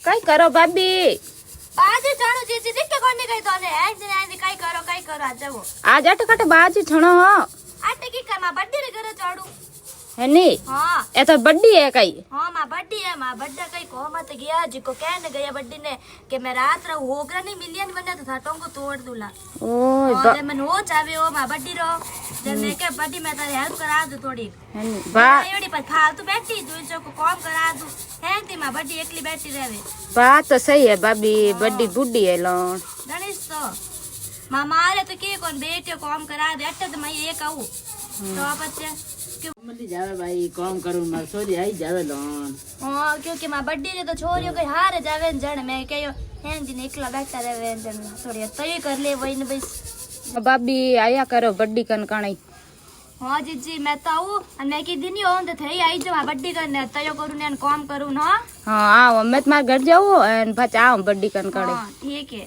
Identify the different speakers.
Speaker 1: કઈ કરો ભાભી?
Speaker 2: बाजी छणो जीजी देख के कोनी कई तो ने आई कई करो आ जाओ
Speaker 1: आज अटकट बाजी छणो हो
Speaker 2: आटे की कर मा बर्थडे रे करे चढ़ू
Speaker 1: है नी?
Speaker 2: हां
Speaker 1: ए तो बड्डी है कई?
Speaker 2: हां मा बर्थडे है मा बर्थडे कई को मत गया जी को कहने गया बर्थडे ने कि मैं रात रे होगरा नहीं मिलियन बने तो था टोंगो तोड़ दूला
Speaker 1: ओए
Speaker 2: और मन हो जावे ओ मा बर्थडे रो जब मैं के बर्थडे में तारे हेल्प करा दू थोड़ी
Speaker 1: है नी? बा
Speaker 2: एड़ी पर फालतू बैठी तू जो को काम करा दू है ती मा बर्थडे एकली बैठी रहवे
Speaker 1: बात तो सही है भाभी, बड्डी बुड्डी है लोन
Speaker 2: गणेश तो मारे तो के कोन बेटे काम करा दे अटे तो मैं एक आऊ तो बच्चे
Speaker 1: मली जावे भाई काम करूं मार सोरी आई जावे लोन।
Speaker 2: हां क्योंकि मां बड्डी रे तो छोरियो कई हारे जावे जण मैं कयो हेन दिन एकला बैठा रहवे जण थोड़ी तय कर ले वही ने बस
Speaker 1: भाभी आया करो बड्डी कनकाणी।
Speaker 2: हां जीजी मैं तो आऊ અને मैं की दिन ओन तो थई आई जो बड्डी करने तयो करू ने काम करू ना।
Speaker 1: हां आओ मैं तुम्हारे घर जाऊं और પછી આવ બड्डी કનકાણી।
Speaker 2: हां ठीक है।